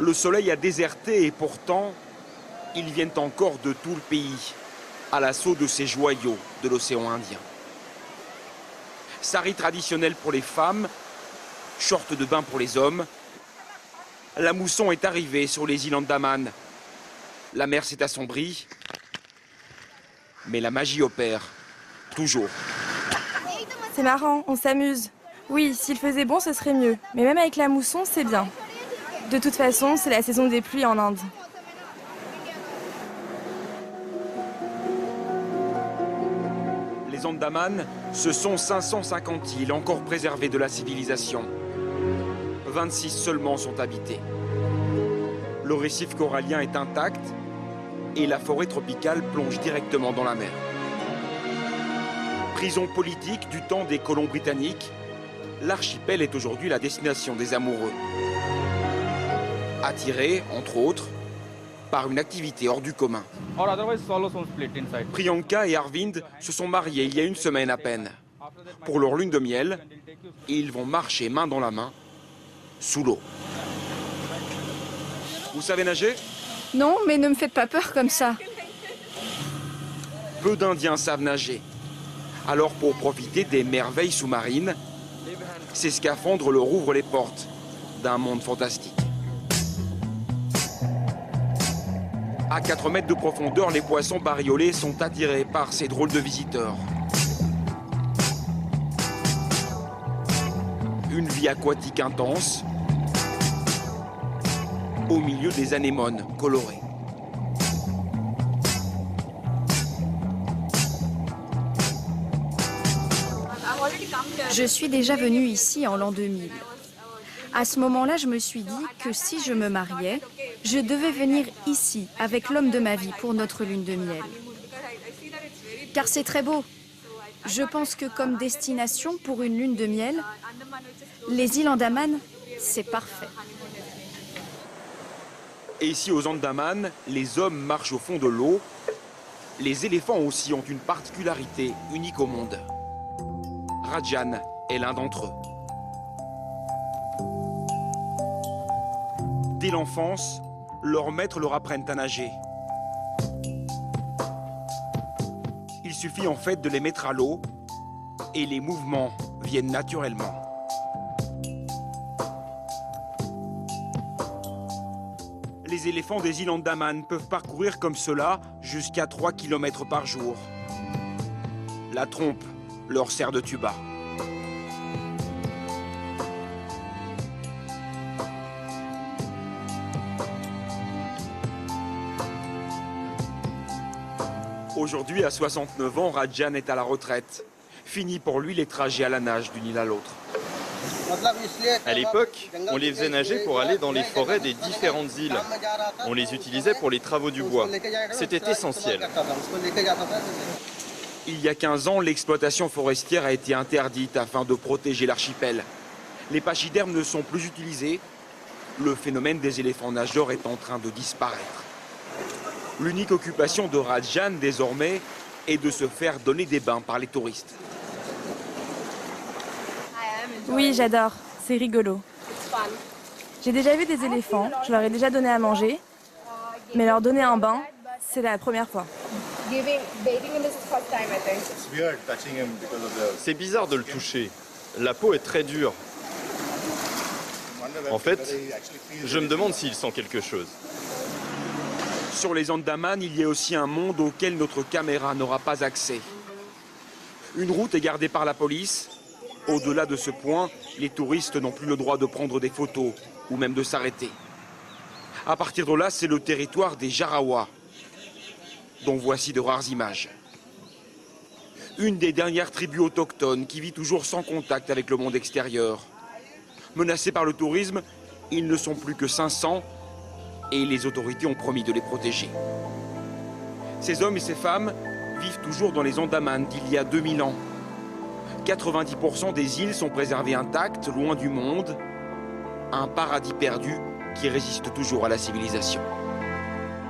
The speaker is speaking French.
Le soleil a déserté et pourtant, ils viennent encore de tout le pays à l'assaut de ces joyaux de l'océan Indien. Sari traditionnelle pour les femmes, short de bain pour les hommes. La mousson est arrivée sur les îles Andaman. La mer s'est assombrie, mais la magie opère, toujours. C'est marrant, on s'amuse. Oui, s'il faisait bon, ce serait mieux. Mais même avec la mousson, c'est bien. De toute façon, c'est la saison des pluies en Inde. Les Andaman, ce sont 550 îles encore préservées de la civilisation. 26 seulement sont habitées. Le récif corallien est intact et la forêt tropicale plonge directement dans la mer. Prison politique du temps des colons britanniques, l'archipel est aujourd'hui la destination des amoureux. Attirés, entre autres, par une activité hors du commun. Priyanka et Arvind se sont mariés il y a une semaine à peine. Pour leur lune de miel, ils vont marcher main dans la main, sous l'eau. Vous savez nager? Non, mais ne me faites pas peur comme ça. Peu d'Indiens savent nager. Alors pour profiter des merveilles sous-marines, ces scaphandres leur ouvrent les portes d'un monde fantastique. À 4 mètres de profondeur, les poissons bariolés sont attirés par ces drôles de visiteurs. Une vie aquatique intense, au milieu des anémones colorées. Je suis déjà venue ici en l'an 2000. À ce moment-là, je me suis dit que si je me mariais, je devais venir ici avec l'homme de ma vie pour notre lune de miel. Car c'est très beau. Je pense que comme destination pour une lune de miel, les îles Andaman, c'est parfait. Et ici aux Andaman, les hommes marchent au fond de l'eau. Les éléphants aussi ont une particularité unique au monde. Rajan est l'un d'entre eux. Dès l'enfance, leurs maîtres leur apprennent à nager. Il suffit en fait de les mettre à l'eau et les mouvements viennent naturellement. Les éléphants des îles Andaman peuvent parcourir comme cela jusqu'à 3 km par jour. La trompe leur sert de tuba. Aujourd'hui, à 69 ans, Rajan est à la retraite. Fini pour lui les trajets à la nage d'une île à l'autre. À l'époque, on les faisait nager pour aller dans les forêts des différentes îles. On les utilisait pour les travaux du bois. C'était essentiel. Il y a 15 ans, l'exploitation forestière a été interdite afin de protéger l'archipel. Les pachydermes ne sont plus utilisés. Le phénomène des éléphants nageurs est en train de disparaître. L'unique occupation de Rajan, désormais, est de se faire donner des bains par les touristes. Oui, j'adore. C'est rigolo. J'ai déjà vu des éléphants, je leur ai déjà donné à manger, mais leur donner un bain, c'est la première fois. C'est bizarre de le toucher. La peau est très dure. En fait, je me demande s'il sent quelque chose. Sur les Andaman, il y a aussi un monde auquel notre caméra n'aura pas accès. Une route est gardée par la police. Au-delà de ce point, les touristes n'ont plus le droit de prendre des photos ou même de s'arrêter. À partir de là, c'est le territoire des Jarawa, dont voici de rares images. Une des dernières tribus autochtones qui vit toujours sans contact avec le monde extérieur. Menacés par le tourisme, ils ne sont plus que 500 et les autorités ont promis de les protéger. Ces hommes et ces femmes vivent toujours dans les Andaman d'il y a 2000 ans. 90% des îles sont préservées intactes, loin du monde. Un paradis perdu qui résiste toujours à la civilisation.